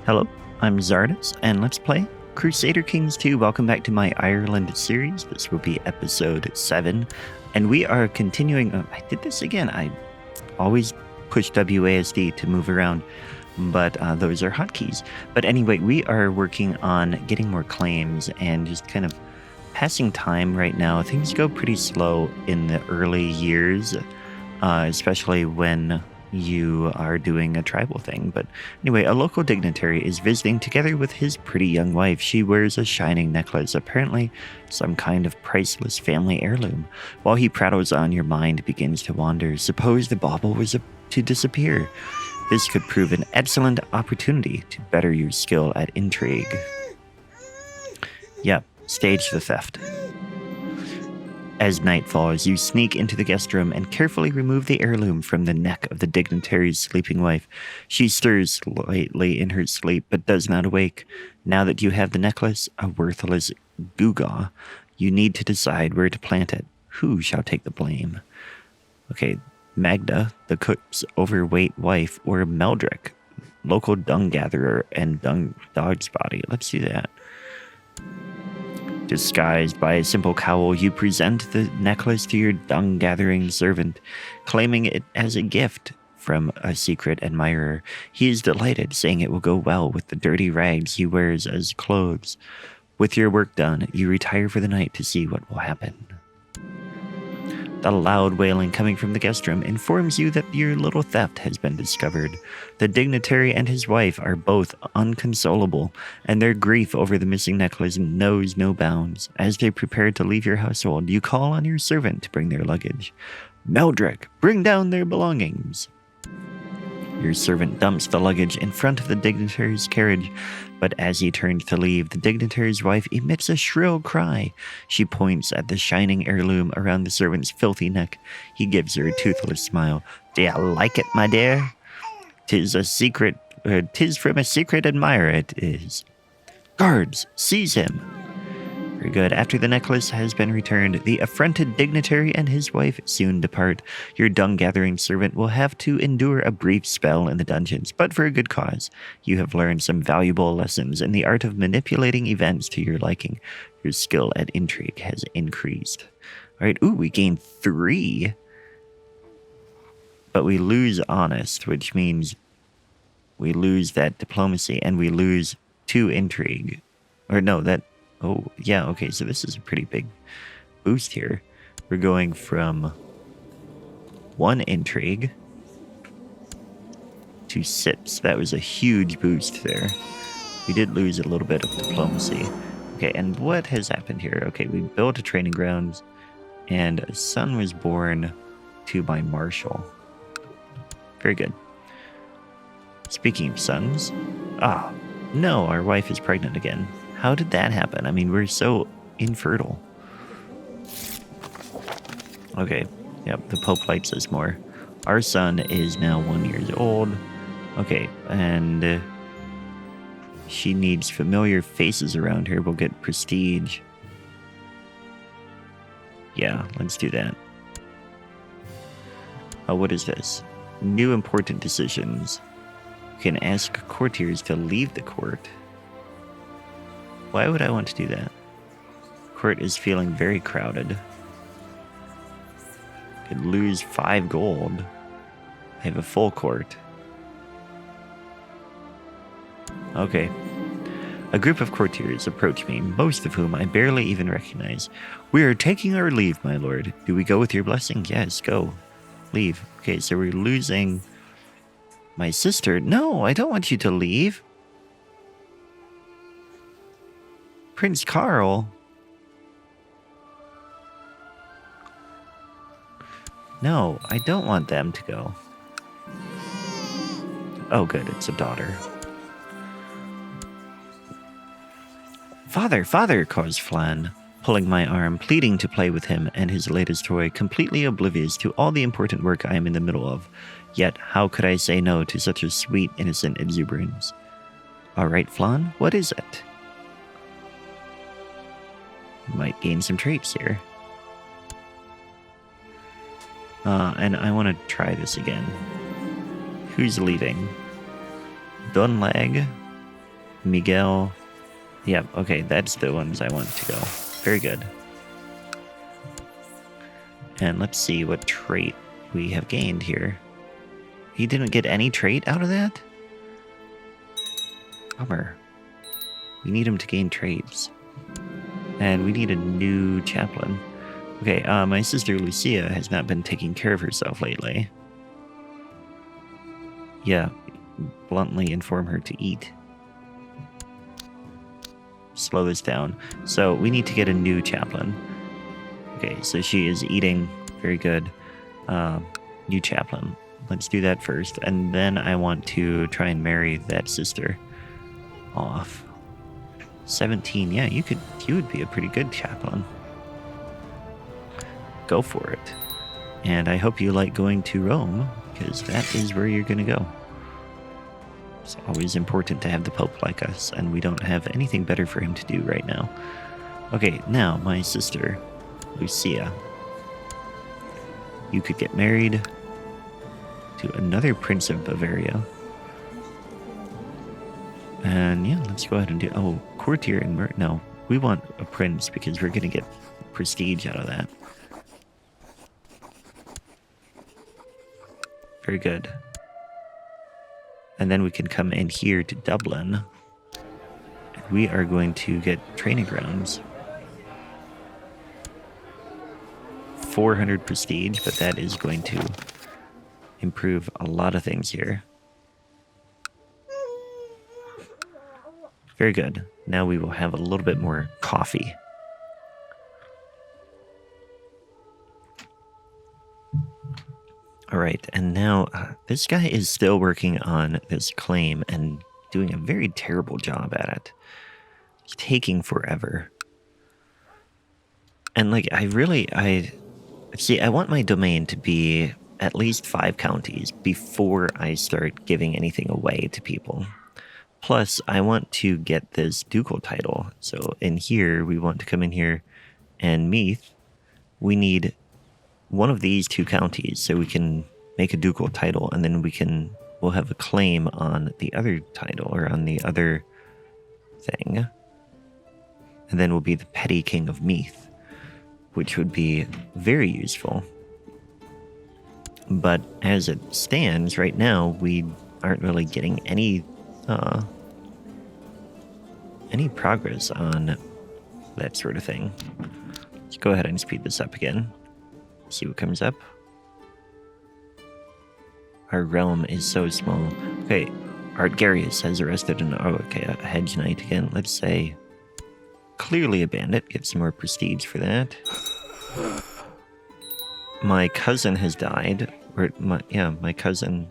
Hello, I'm Zardas, and let's play Crusader Kings 2. Welcome back to my Ireland series. This will be episode 7, and we are continuing. I did this again. I always push WASD to move around, but those are hotkeys. But anyway, we are working on getting more claims and just kind of passing time right now. Things go pretty slow in the early years, especially when you are doing a tribal thing. But anyway, a local dignitary is visiting together with his pretty young wife. She wears a shining necklace, apparently some kind of priceless family heirloom. While he prattles on, your mind begins to wander. Suppose the bauble was to disappear. This could prove an excellent opportunity to better your skill at intrigue. Yep, stage the theft. As night falls, you sneak into the guest room and carefully remove the heirloom from the neck of the dignitary's sleeping wife. She stirs slightly in her sleep, but does not awake. Now that you have the necklace, a worthless gewgaw, you need to decide where to plant it. Who shall take the blame? Okay, Magda, the cook's overweight wife, or Meldrick, local dung gatherer and dog's body. Let's do that. Disguised by a simple cowl, you present the necklace to your dung-gathering servant, claiming it as a gift from a secret admirer. He is delighted, saying it will go well with the dirty rags he wears as clothes. With your work done, you retire for the night to see what will happen. The loud wailing coming from the guest room informs you that your little theft has been discovered. The dignitary and his wife are both unconsolable, and their grief over the missing necklace knows no bounds. As they prepare to leave your household, you call on your servant to bring their luggage. Meldrick, bring down their belongings. Your servant dumps the luggage in front of the dignitary's carriage, but as he turns to leave, the dignitary's wife emits a shrill cry. She points at the shining heirloom around the servant's filthy neck. He gives her a toothless smile. Do you like it, my dear? 'Tis from a secret admirer, it is. Guards, seize him. Very good. After the necklace has been returned, the affronted dignitary and his wife soon depart. Your dung-gathering servant will have to endure a brief spell in the dungeons, but for a good cause. You have learned some valuable lessons in the art of manipulating events to your liking. Your skill at intrigue has increased. All right. Ooh, we gain 3. But we lose honest, which means we lose that diplomacy, and we lose 2 intrigue. Or no, that... Oh, yeah, okay, so this is a pretty big boost here. We're going from 1 intrigue to 6. That was a huge boost there. We did lose a little bit of diplomacy. Okay, and what has happened here? Okay, we built a training grounds, and a son was born to my marshal. Very good. Speaking of sons... Ah, no, our wife is pregnant again. How did that happen? I mean, we're so infertile. Okay, yep, the Pope likes us more. Our son is now 1 year old. Okay, and she needs familiar faces around her. We'll get prestige. Yeah, let's do that. Oh, what is this? New important decisions. You can ask courtiers to leave the court. Why would I want to do that? Court is feeling very crowded. Could lose 5 gold. I have a full court. Okay. A group of courtiers approach me, most of whom I barely even recognize. We are taking our leave, my lord. Do we go with your blessing? Yes, go. Leave. Okay, so we're losing my sister. No, I don't want you to leave. Prince Carl? No, I don't want them to go. Oh, good, it's a daughter. Father, father, calls Flan, pulling my arm, pleading to play with him and his latest toy, completely oblivious to all the important work I am in the middle of. Yet, how could I say no to such a sweet, innocent exuberance? All right, Flan, what is it? Might gain some traits here. And I want to try this again. Who's leaving? Dunlag Miguel. Yeah, okay, that's the ones I want to go. Very good. And let's see what trait we have gained here. He didn't get any trait out of that? Bummer. We need him to gain traits. And we need a new chaplain. Okay, my sister Lucia has not been taking care of herself lately. Yeah, bluntly inform her to eat. Slow this down. So we need to get a new chaplain. Okay, so she is eating. Very good. New chaplain. Let's do that first. And then I want to try and marry that sister off. 17. Yeah, you would be a pretty good chaplain. Go for it. And I hope you like going to Rome, because that is where you're going to go. It's always important to have the Pope like us, and we don't have anything better for him to do right now. Okay, now my sister, Lucia. You could get married to another Prince of Bavaria. And yeah, let's go ahead and do... Oh, courtier and... No, we want a prince because we're going to get prestige out of that. Very good. And then we can come in here to Dublin. And we are going to get training grounds. 400 prestige, but that is going to improve a lot of things here. Very good. Now we will have a little bit more coffee. All right, and now this guy is still working on this claim and doing a very terrible job at it. It's taking forever. And like, I want my domain to be at least 5 counties before I start giving anything away to people. Plus, I want to get this ducal title. So in here, we want to come in here and Meath. We need one of these 2 counties so we can make a ducal title, and then we'll have a claim on the other title or on the other thing. And then we'll be the Petty King of Meath, which would be very useful. But as it stands right now, we aren't really getting any progress on that sort of thing. Let's go ahead and speed this up again. See what comes up. Our realm is so small. Okay, Artgarius has arrested a hedge knight again. Let's say clearly a bandit. Get some more prestige for that. My cousin has died. My cousin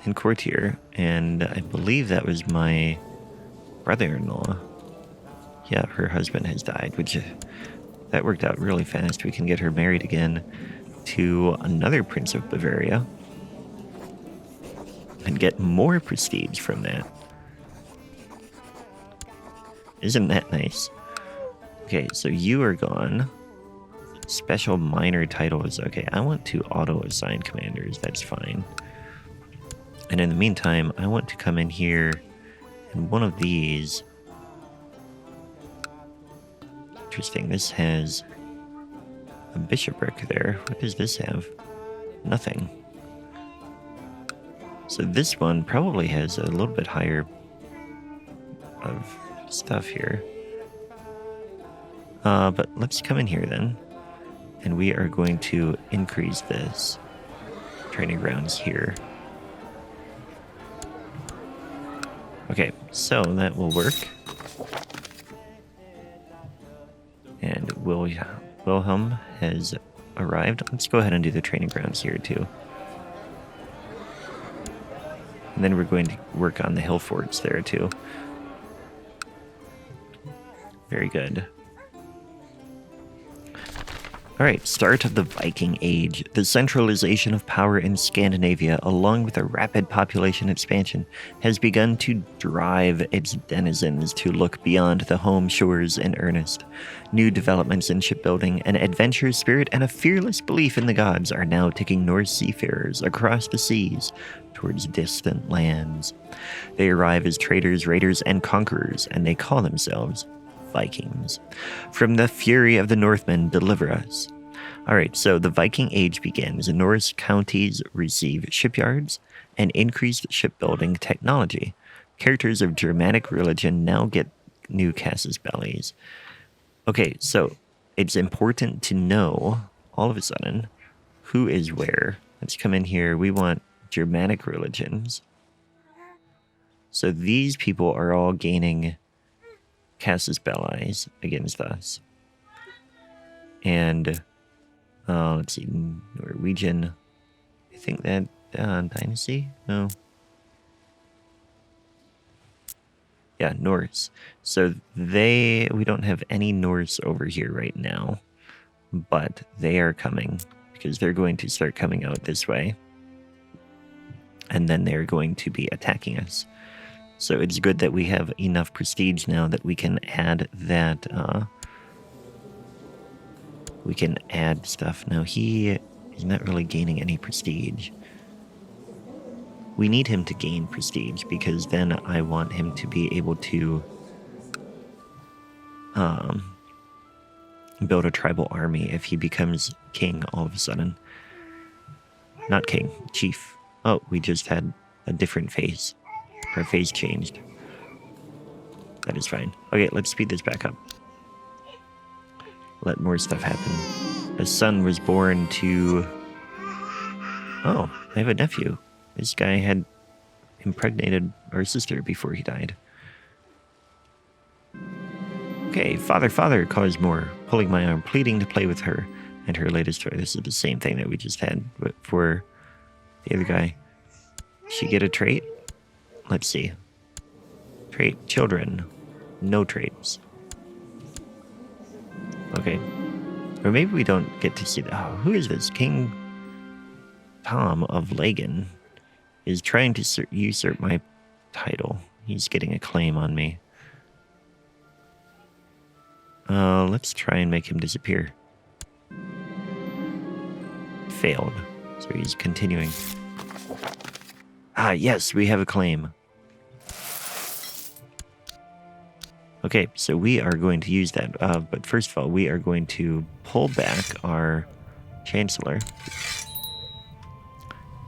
in courtier, and I believe that was my brother-in-law. Yeah, her husband has died, which that worked out really fast. We can get her married again to another Prince of Bavaria and get more prestige from that. Isn't that nice? Okay, so you are gone. Special minor titles. Okay, I want to auto-assign commanders. That's fine. And in the meantime, I want to come in here and one of these... Interesting, this has a bishopric there. What does this have? Nothing. So this one probably has a little bit higher of stuff here. But let's come in here then. And we are going to increase this training grounds here. Okay, so that will work. And Wilhelm has arrived. Let's go ahead and do the training grounds here too. And then we're going to work on the hill forts there too. Very good. Alright, start of the Viking Age. The centralization of power in Scandinavia, along with a rapid population expansion, has begun to drive its denizens to look beyond the home shores in earnest. New developments in shipbuilding, an adventure spirit, and a fearless belief in the gods are now taking Norse seafarers across the seas towards distant lands. They arrive as traders, raiders, and conquerors, and they call themselves Vikings. From the fury of the Northmen, deliver us. Alright, so the Viking Age begins. Norse counties receive shipyards and increased shipbuilding technology. Characters of Germanic religion now get new casus bellis. Okay, so it's important to know, all of a sudden, who is where. Let's come in here. We want Germanic religions. So these people are all gaining casus belli against us. And let's see, Norwegian. I think that dynasty? No. Yeah, Norse. So we don't have any Norse over here right now, but they are coming because they're going to start coming out this way. And then they're going to be attacking us. So it's good that we have enough prestige now that we can add that, we can add stuff. Now he is not really gaining any prestige. We need him to gain prestige because then I want him to be able to build a tribal army if he becomes king all of a sudden. Not king, chief. Oh, we just had a different face. Our face changed. That is fine. Okay, let's speed this back up. Let more stuff happen. A son was born to... Oh, I have a nephew. This guy had impregnated our sister before he died. Okay, father, cause more. Pulling my arm, pleading to play with her and her latest toy. This is the same thing that we just had, but for the other guy. She get a trait? Let's see. Trait, children. No traits. Okay. Or maybe we don't get to see that. Oh, who is this? King Tom of Lagan is trying to usurp my title. He's getting a claim on me. Let's try and make him disappear. Failed. So he's continuing. Ah, yes, we have a claim. Okay, so we are going to use that. But first of all, we are going to pull back our Chancellor.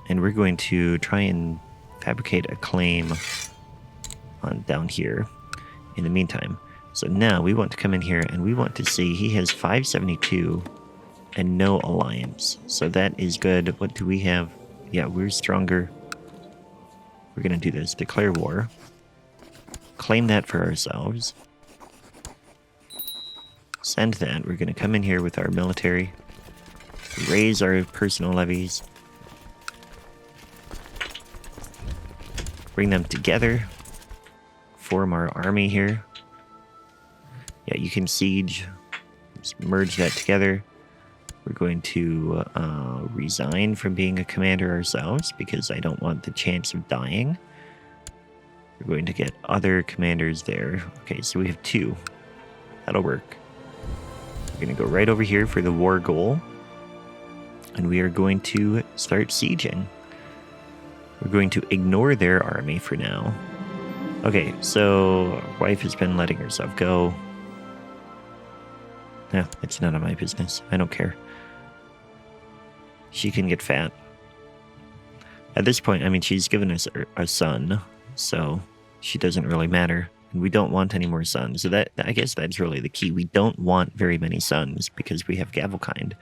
And we're going to try and fabricate a claim on down here in the meantime. So now we want to come in here and we want to see he has 572 and no alliance. So that is good. What do we have? Yeah, we're stronger. We're going to do this. Declare war. Claim that for ourselves. Send that. We're going to come in here with our military. Raise our personal levies. Bring them together. Form our army here. Yeah, you can siege. Just merge that together. We're going to resign from being a commander ourselves because I don't want the chance of dying. We're going to get other commanders there. Okay, so we have 2. That'll work. We're going to go right over here for the war goal. And we are going to start sieging. We're going to ignore their army for now. Okay, so wife has been letting herself go. No, it's none of my business. I don't care. She can get fat. At this point, I mean, she's given us a son, so she doesn't really matter. And we don't want any more sons. So that, I guess that's really the key. We don't want very many sons because we have Gavelkind.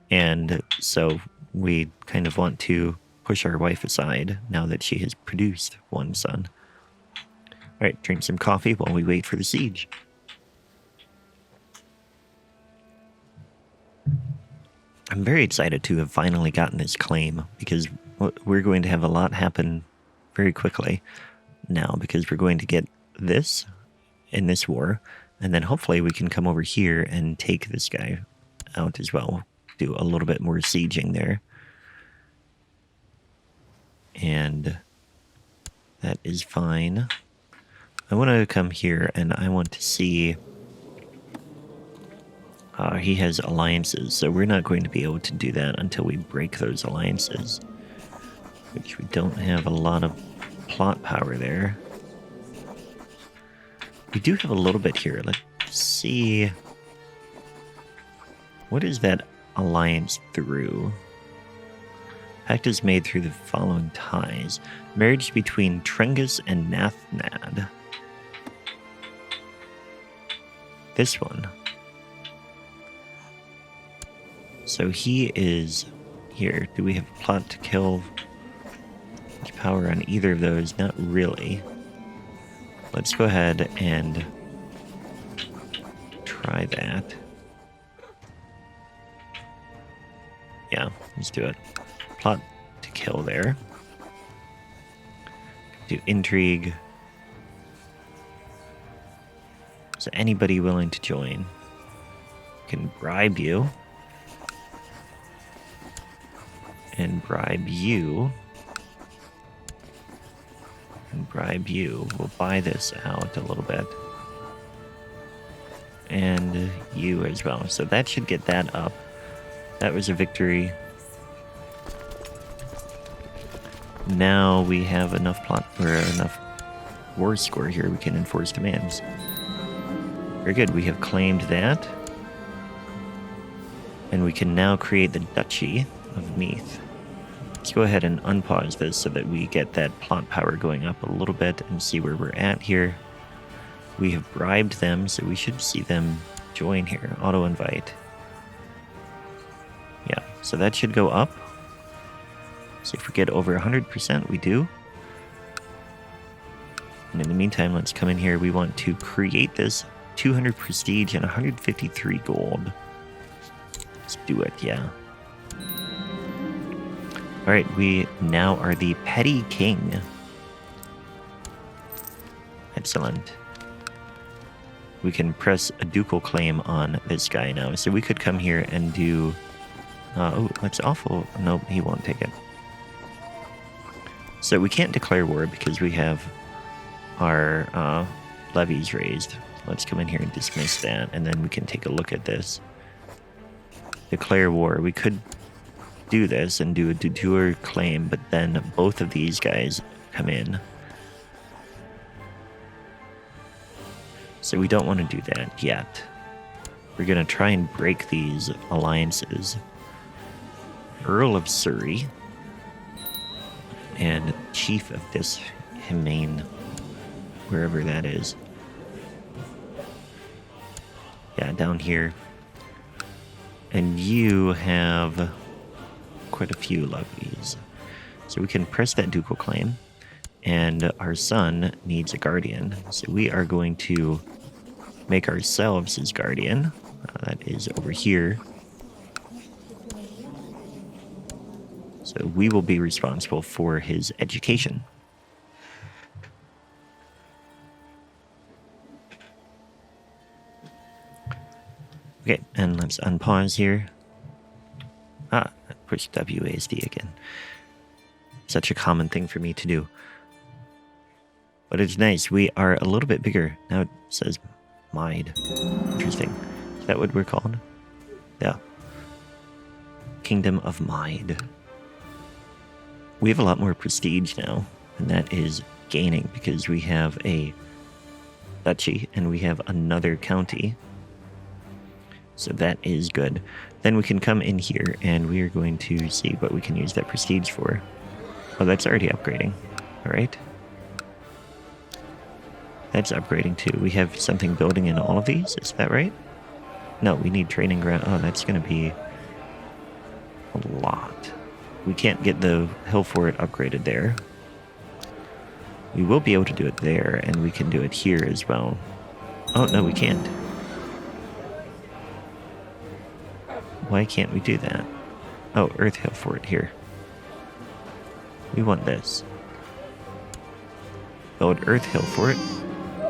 And so we kind of want to push our wife aside now that she has produced one son. All right, drink some coffee while we wait for the siege. I'm very excited to have finally gotten this claim because we're going to have a lot happen very quickly now because we're going to get this in this war and then hopefully we can come over here and take this guy out as well. do a little bit more sieging there. And that is fine. I want to come here and I want to see... he has alliances, so we're not going to be able to do that until we break those alliances. Which we don't have a lot of plot power there. We do have a little bit here. Let's see... What is that alliance through? Pact is made through the following ties. Marriage between Trengus and Nathnad. This one. So he is here. Do we have a plot to kill? Much power on either of those? Not really. Let's go ahead and try that. Yeah, let's do it. Plot to kill there. Do intrigue. Is anybody willing to join? Can bribe you. And bribe you. And bribe you. We'll buy this out a little bit. And you as well. So that should get that up. That was a victory. Now we have enough plot or enough war score here. We can enforce demands. Very good. We have claimed that. And we can now create the Duchy of Meath. Let's go ahead and unpause this so that we get that plot power going up a little bit and see where we're at here. We have bribed them, so we should see them join here. Auto-invite. Yeah, so that should go up. So if we get over 100%, we do. And in the meantime, let's come in here. We want to create this 200 prestige and 153 gold. Let's do it, yeah. Alright, we now are the Petty King. Excellent. We can press a ducal claim on this guy now. So we could come here and do... oh, that's awful. Nope, he won't take it. So we can't declare war because we have our levies raised. Let's come in here and dismiss that, and then we can take a look at this. Declare war. We could do this and do a de jure claim, but then both of these guys come in. So we don't want to do that yet. We're going to try and break these alliances. Earl of Surrey and Chief of this Himane, wherever that is. Yeah, down here. And you have quite a few levies. So we can press that ducal claim. And our son needs a guardian. So we are going to make ourselves his guardian. That is over here. So we will be responsible for his education. Okay, and let's unpause here. Push WASD again. Such a common thing for me to do. But it's nice. We are a little bit bigger. Now it says Mide. Interesting. Is that what we're called? Yeah. Kingdom of Mide. We have a lot more prestige now, and that is gaining because we have a duchy and we have another county. So that is good. Then we can come in here and we are going to see what we can use that prestige for. Oh, that's already upgrading. All right. That's upgrading too. We have something building in all of these. Is that right? No, we need training ground. Oh, that's going to be a lot. We can't get the hill fort upgraded there. We will be able to do it there, and we can do it here as well. Oh, no, we can't. Why can't we do that? Oh, Earth Hill Fort here. We want this. Build Earth Hill Fort.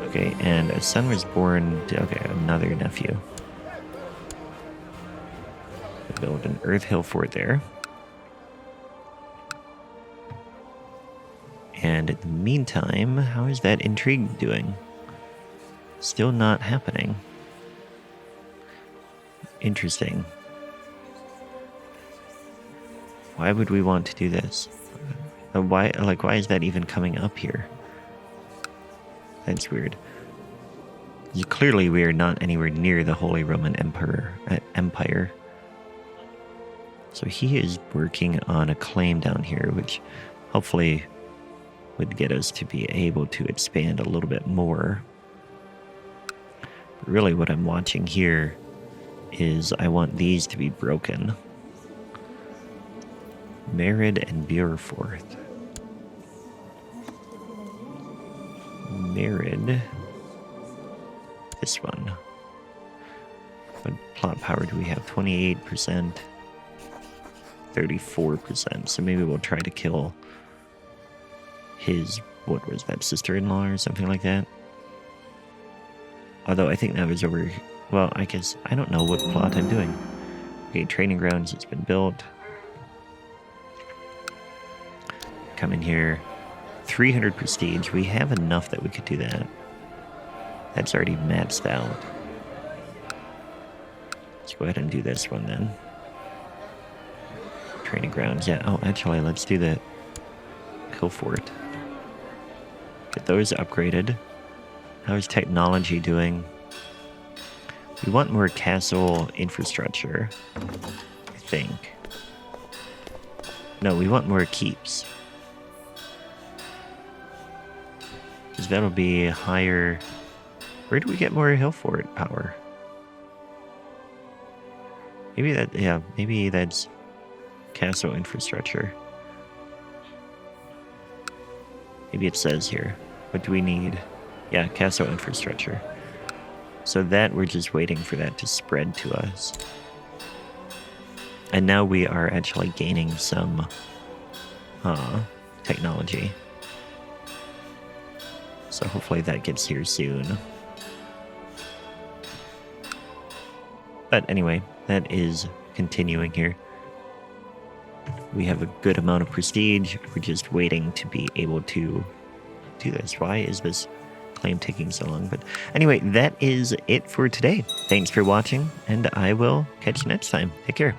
Okay, and a son was born to, okay, another nephew. Build an Earth Hill Fort there. And in the meantime, how is that intrigue doing? Still not happening. Interesting. Why would we want to do this? Why is that even coming up here? That's weird. Clearly, we are not anywhere near the Holy Roman Empire. So he is working on a claim down here, which hopefully would get us to be able to expand a little bit more. But really, what I'm watching here is I want these to be broken. Merid and Bierforth. Merid. This one. What plot power do we have? 28%. 34%. So maybe we'll try to kill his, what was that, sister-in-law or something like that? Although I think that was over, well, I guess, I don't know what plot I'm doing. Okay, training grounds, it's been built. Come in here. 300 prestige. We have enough that we could do that. That's already maxed out. Let's go ahead and do this one then. Training grounds, yeah. Oh, actually, let's do that. Go for it. Get those upgraded. How's technology doing? We want more castle infrastructure, I think. No, we want more keeps. Because that'll be higher. Where do we get more hill fort power? Maybe that, yeah, maybe that's castle infrastructure. Maybe it says here. What do we need? Yeah, castle infrastructure. So that, we're just waiting for that to spread to us. And now we are actually gaining some technology. So hopefully that gets here soon. But anyway, that is continuing here. We have a good amount of prestige. We're just waiting to be able to do this. Why is this claim taking so long? But anyway, that is it for today. Thanks for watching, and I will catch you next time. Take care.